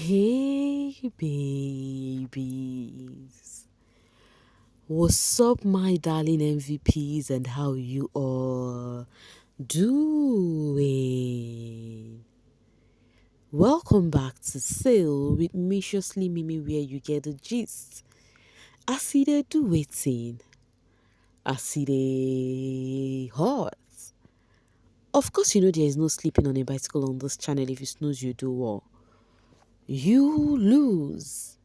Hey babies, what's up my darling MVPs and how you all doing? Welcome back to Sail with Miciously Mimi where you get the gist. I see they do waiting. I see they hot. Of course you know there is no sleeping on a bicycle on this channel. If you snooze you do what? You lose.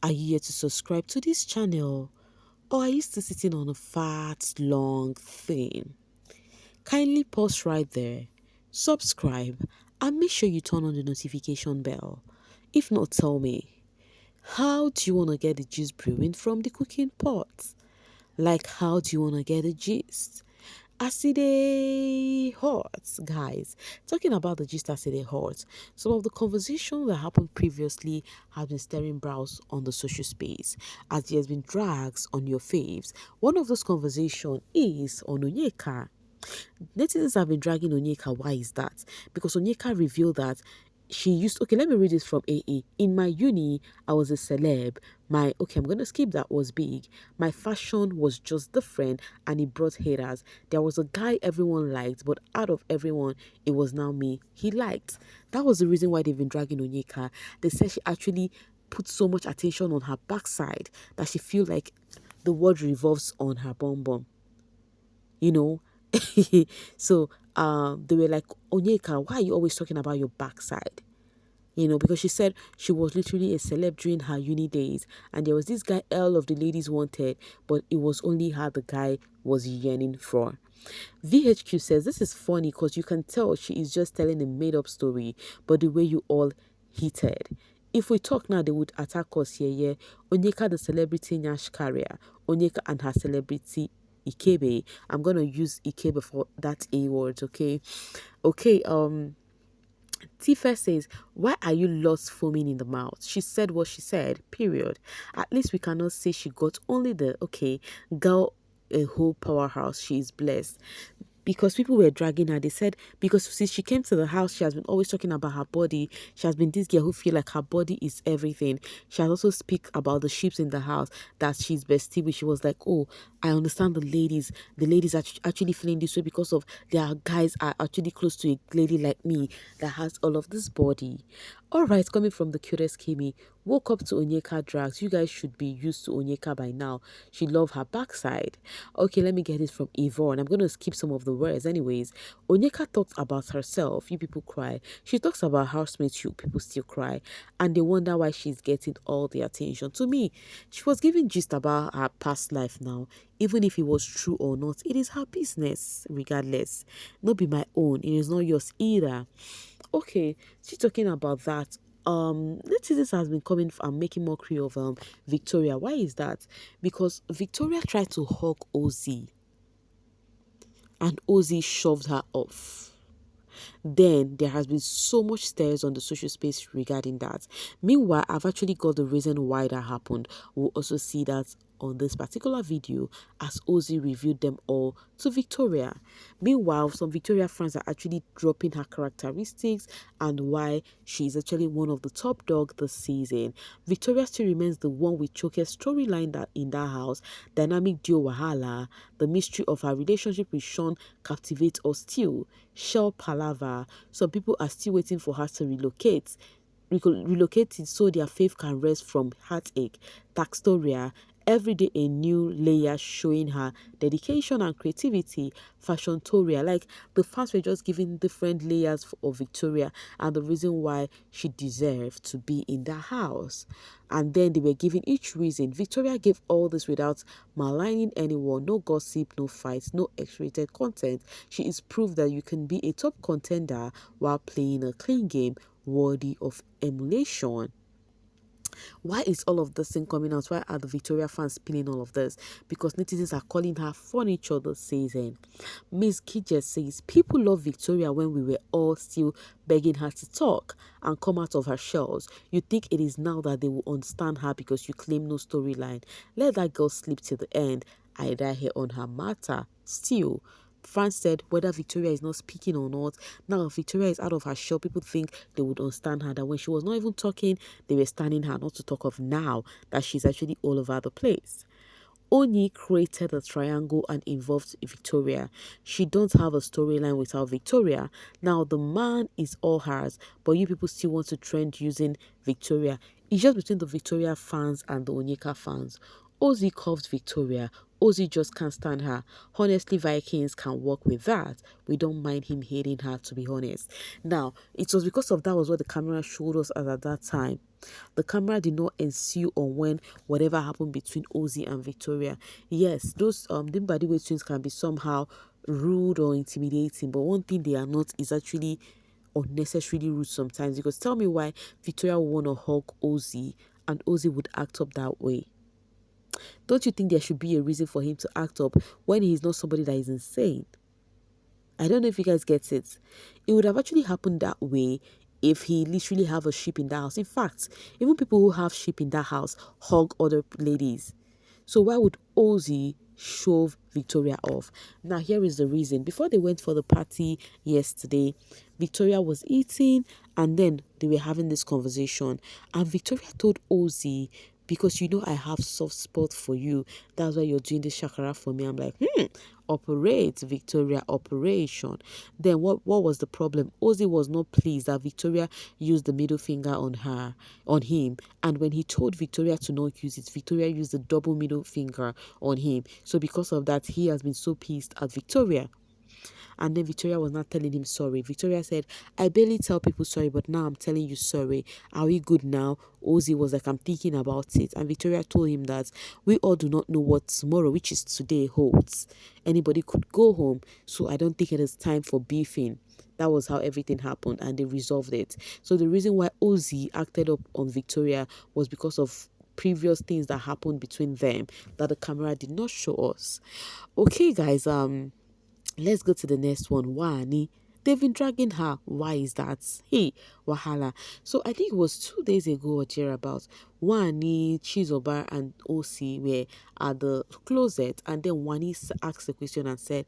Are you here to subscribe to this channel? Or are you still sitting on a fat, long thing? Kindly pause right there, subscribe, and make sure you turn on the notification bell. If not, tell me, how do you want to get the gist brewing from the cooking pot? Like, how do you want to get the gist? As it is hot, guys. Talking about the gist as it is hot, some of the conversations that happened previously have been stirring brows on the social space, as there has been drags on your faves. One of those conversations is on Onyeka. Netizens have been dragging Onyeka. Why is that? Because Onyeka revealed that she used, okay, let me read this from AA. In my uni, I was a celeb. I'm going to skip that, was big. My fashion was just different and it brought haters. There was a guy everyone liked, but out of everyone, it was now me he liked. That was the reason why they've been dragging Onyeka. They said she actually put so much attention on her backside that she feel like the world revolves on her bum bum. You know, so they were like, Onyeka, why are you always talking about your backside? Because she said she was literally a celeb during her uni days, and there was this guy all of the ladies wanted, but it was only her the guy was yearning for. VHQ says this is funny because you can tell she is just telling a made-up story, but the way you all heated. If we talk now, they would attack us here, yeah. Onyeka the celebrity Nyash carrier, Onyeka and her celebrity Ikebe. I'm gonna use Ikebe for that A word, okay? Okay, Tifa says, why are you lost foaming in the mouth? She said what she said, period. At least we cannot say she got only the, okay, girl, a whole powerhouse. She is blessed. Because people were dragging her. They said, because since she came to the house, she has been always talking about her body. She has been this girl who feel like her body is everything. She has also speak about the sheeps in the house, that she's bestie, which she was like, oh, I understand the ladies. The ladies are actually feeling this way because of their guys are actually close to a lady like me that has all of this body. All right, coming from the cutest Kimi, woke up to Onyeka drags. You guys should be used to Onyeka by now. She love her backside. Okay, let me get it from Yvonne. I'm going to skip some of the words. Anyways, Onyeka talks about herself. You people cry. She talks about housemates. You people still cry. And they wonder why she's getting all the attention. To me, she was giving gist about her past life now. Even if it was true or not, it is her business, regardless. Not be my own. It is not yours either. Okay, she's talking about that. Netizens has been coming and making mockery of Victoria. Why is that? Because Victoria tried to hug Ozee and Ozee shoved her off. Then there has been so much stares on the social space regarding that. Meanwhile, I've actually got the reason why that happened. We'll also see that on this particular video as Ozee reviewed them all to Victoria. Meanwhile, some Victoria fans are actually dropping her characteristics and why she is actually one of the top dog this season. Victoria still remains the one with Choke's storyline that in that house, dynamic duo Wahala, the mystery of her relationship with Sean captivates us still. Shell Palava, some people are still waiting for her to relocated so their faith can rest from heartache. Taxtoria, every day a new layer showing her dedication and creativity. Fashiontoria, like the fans were just giving different layers of Victoria and the reason why she deserved to be in the house. And then they were giving each reason. Victoria gave all this without maligning anyone, no gossip, no fights, no X-rated content. She is proof that you can be a top contender while playing a clean game worthy of emulation. Why is all of this thing coming out? Why are the Victoria fans spinning all of this? Because netizens are calling her furniture this season. Miss Kidje says, people love Victoria when we were all still begging her to talk and come out of her shells. You think it is now that they will understand her because you claim no storyline. Let that girl sleep till the end. I die here on her matter. Still, fans said whether Victoria is not speaking or not. Now Victoria is out of her shell. People think they would understand her. That when she was not even talking, they were standing her. Not to talk of now that she's actually all over the place. Oni created a triangle and involved Victoria. She don't have a storyline without Victoria. Now the man is all hers, but you people still want to trend using Victoria. It's just between the Victoria fans and the Onyeka fans. Ozee coved Victoria. Ozee just can't stand her. Honestly, Vikings can work with that. We don't mind him hating her, to be honest. Now, it was because of that was what the camera showed us at that time. The camera did not ensue on when whatever happened between Ozee and Victoria. Yes, those Dimbadiwe twins can be somehow rude or intimidating, but one thing they are not is actually unnecessarily rude sometimes. Because tell me why Victoria would want to hug Ozee and Ozee would act up that way. Don't you think there should be a reason for him to act up when he's not somebody that is insane? I don't know if you guys get it. It would have actually happened that way if he literally have a sheep in that house. In fact, even people who have sheep in that house hug other ladies. So why would Ozee shove Victoria off? Now here is the reason. Before they went for the party yesterday, Victoria was eating and then they were having this conversation. And Victoria told Ozee, because you know I have soft spot for you. That's why you're doing this shakara for me. I'm like, operate, Victoria, operation. Then what was the problem? Ozee was not pleased that Victoria used the middle finger on him. And when he told Victoria to not use it, Victoria used the double middle finger on him. So because of that, he has been so pissed at Victoria. And then Victoria was not telling him sorry. Victoria said, I barely tell people sorry, but now I'm telling you sorry. Are we good now? Ozee was like, I'm thinking about it. And Victoria told him that we all do not know what tomorrow, which is today, holds. Anybody could go home. So I don't think it is time for beefing. That was how everything happened and they resolved it. So the reason why Ozee acted up on Victoria was because of previous things that happened between them that the camera did not show us. Okay, guys, let's go to the next one. Wanni. They've been dragging her. Why is that? Hey, Wahala. So I think it was 2 days ago or thereabouts. Wanni, Chizoba, and Ozee were at the closet, and then Wanni asked the question and said,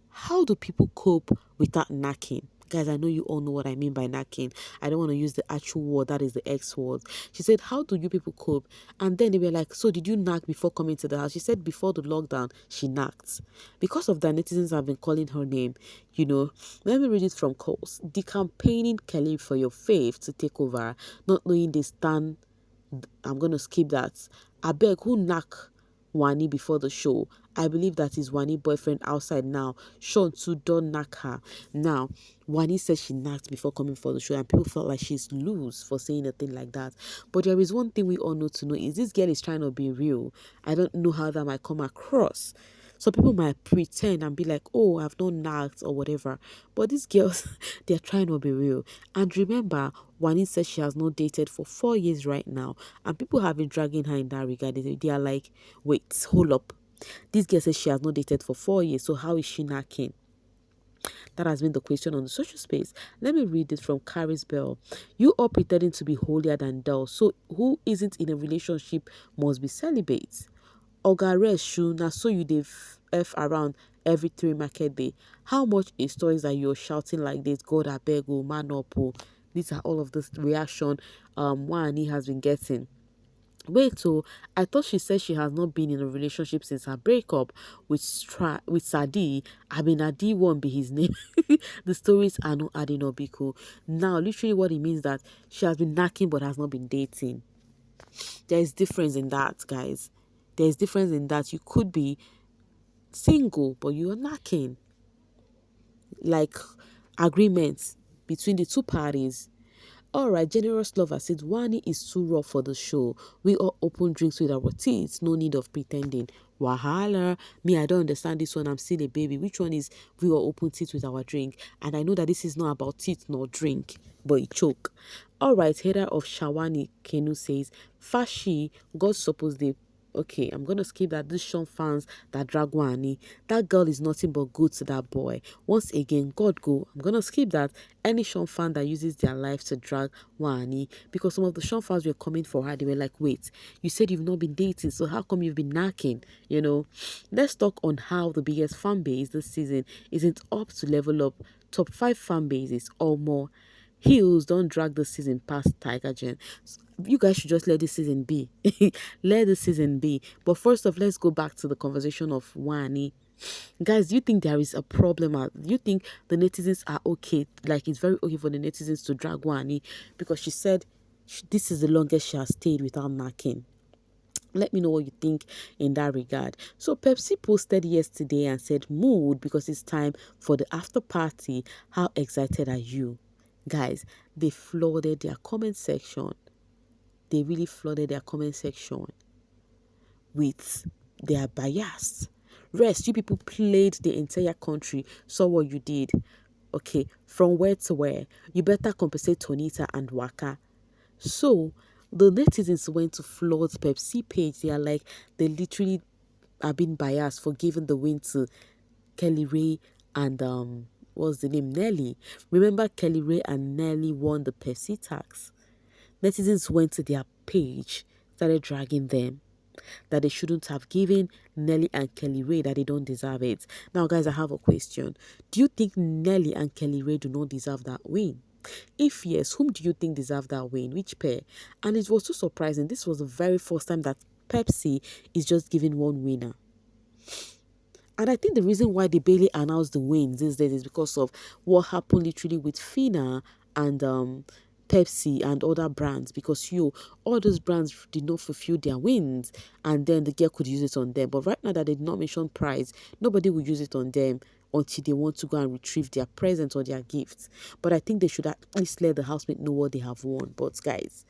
how do people cope without knacking? Guys, I know you all know what I mean by knacking. I don't want to use the actual word, that is the X word. She said, how do you people cope? And then they were like, so did you knack before coming to the house? She said before the lockdown, she knacked. Because of that, netizens have been calling her name. Let me read it from Coles. The campaigning Kelly for your faith to take over, not knowing they stand. I'm going to skip that. I beg, who knack Wanni before the show? I believe that is Wanni boyfriend outside now. Sean too, don't knock her. Now, Wanni said she knocked before coming for the show and people felt like she's loose for saying a thing like that. But there is one thing we all know to know is this girl is trying to be real. I don't know how that might come across. So people might pretend and be like, oh, I've not knocked or whatever. But these girls, they're trying to be real. And remember, Wanni says she has not dated for 4 years right now. And people have been dragging her in that regard. They are like, wait, hold up. This girl says she has not dated for 4 years. So how is she knocking? That has been the question on the social space. Let me read this from Carrie's Bell. You are pretending to be holier than thou. So who isn't in a relationship must be celibate. Oga rest shoe na so you dey f around every 3 market day. How much is stories that you're shouting like this? God abeg o, man up o. These are all of this reaction Wanni has been getting. Wait, so I thought she said she has not been in a relationship since her breakup with Sadi. I mean, Adi won't be his name. The stories are not adding up, Biko. Now, literally what it means that she has been knacking but has not been dating. There is difference in that, guys. There is difference in that. You could be single, but you are knacking. Like agreements between the two parties. Alright, generous lover said Wanni is too rough for the show. We all open drinks with our teeth. No need of pretending. Wahala. Me, I don't understand this one. I'm still a baby. Which one is we all open teeth with our drink? And I know that this is not about teeth nor drink, but it choke. Alright, header of Shawani Kenu says, Fashi, God suppose they okay, I'm gonna skip that. This Sean fans that drag Wanni, that girl is nothing but good to that boy. Once again, God go. I'm gonna skip that. Any Sean fan that uses their life to drag Wanni, because some of the Sean fans were coming for her. They were like, wait, you said you've not been dating, so how come you've been knacking? You know, let's talk on how the biggest fan base this season isn't up to level up top 5 fan bases or more. Heels don't drag the season past Tiger Gen. You guys should just let this season be. Let the season be. But first off, let's go back to the conversation of Wanni. Guys, do you think there is a problem? Do you think the netizens are okay? Like, it's very okay for the netizens to drag Wanni because she said this is the longest she has stayed without knacking. Let me know what you think in that regard. So Pepsi posted yesterday and said, mood because it's time for the after party. How excited are you? Guys, they flooded their comment section. They really flooded their comment section with their bias. Rest, you people played the entire country, saw what you did. Okay, from where to where? You better compensate Tonita and Waka. So the netizens went to flood Pepsi page. They are like, they literally are being biased for giving the win to Kelly Ray and what's the name? Nelly. Remember, Kelly Ray and Nelly won the Pepsi tax. Netizens went to their page, started dragging them, that they shouldn't have given Nelly and Kelly Ray, that they don't deserve it. Now, guys, I have a question. Do you think Nelly and Kelly Ray do not deserve that win? If yes, whom do you think deserved that win? Which pair? And it was so surprising. This was the very first time that Pepsi is just giving one winner. And I think the reason why they barely announced the wins these days is because of what happened literally with Fina and Pepsi and other brands, because all those brands did not fulfill their wins and then the girl could use it on them. But right now that they did not mention price, nobody will use it on them until they want to go and retrieve their presents or their gifts. But I think they should at least let the housemate know what they have won. But guys,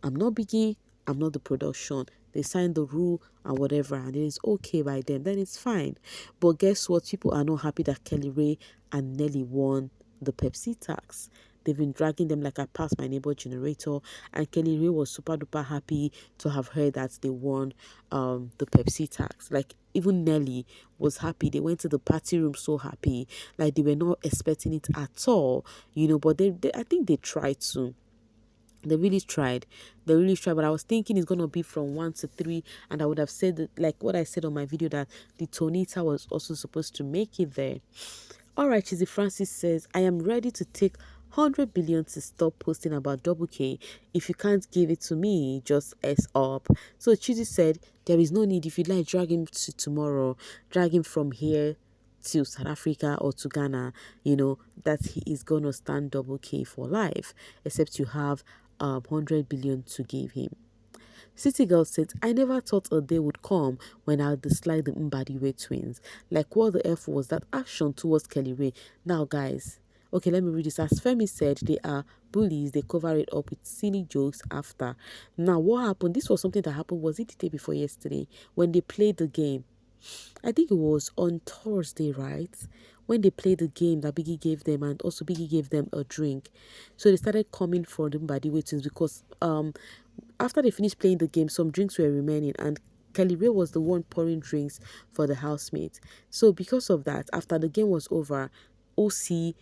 I'm not Biggie, I'm not the production. They signed the rule and whatever, and it is okay by them, then it's fine. But guess what? People are not happy that Kelly Ray and Nelly won the Pepsi tax. They've been dragging them like I passed my neighbor generator, and Kelly Ray was super duper happy to have heard that they won the Pepsi tax. Like, even Nelly was happy. They went to the party room so happy. Like, they were not expecting it at all, but I think they tried to. They really tried. They really tried. But I was thinking it's going to be from 1 to 3. And I would have said, that, like what I said on my video, that the Tonita was also supposed to make it there. All right, Chizzy Francis says, I am ready to take 100 billion to stop posting about double K. If you can't give it to me, just S up. So Chizzy said, there is no need. If you like, drag him to tomorrow. Drag him from here to South Africa or to Ghana, that he is going to stand double K for life, except you have 100 billion to give him. City Girl said, I never thought a day would come when I'll dislike the Mbadiwe twins. Like, what the F was that action towards Kelly Ray? Now, guys, okay, let me read this. As Femi said, they are bullies. They cover it up with silly jokes after. Now, what happened? This was something that happened, was it the day before yesterday, when they played the game? I think it was on Thursday, right? When they played the game that Biggie gave them, and also Biggie gave them a drink. So they started coming for them by the waitings because after they finished playing the game, some drinks were remaining, and Kelly Ray was the one pouring drinks for the housemates. So because of that, after the game was over, Ozee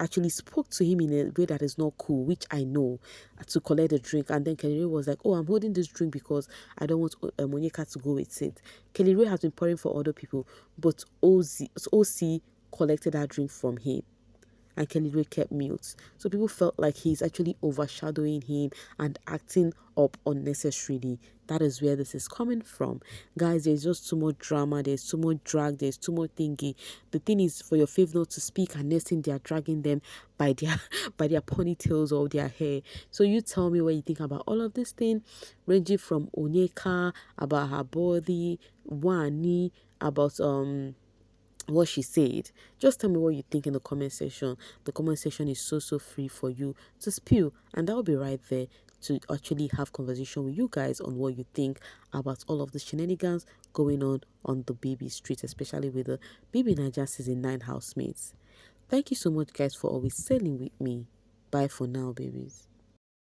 actually spoke to him in a way that is not cool, which I know, to collect the drink. And then Kelly Ray was like, oh, I'm holding this drink because I don't want Onyeka to go with it. Kelly Ray has been pouring for other people, but Ozee collected that drink from him. And Kelly Ray kept mute. So people felt like he's actually overshadowing him and acting up unnecessarily. That is where this is coming from. Guys, there's just too much drama. There's too much drag. There's too much thingy. The thing is for your fave not to speak, and next thing they are dragging them by their by their ponytails or their hair. So you tell me what you think about all of this thing, ranging from Onyeka, about her body, Wanni, about what she said. Just tell me what you think in the comment section. The comment section is so free for you to spew, and I'll be right there to actually have conversation with you guys on what you think about all of the shenanigans going on the baby street, especially with the bbnaija season 9 housemates. Thank you so much, guys, for always sailing with me. Bye for now, babies.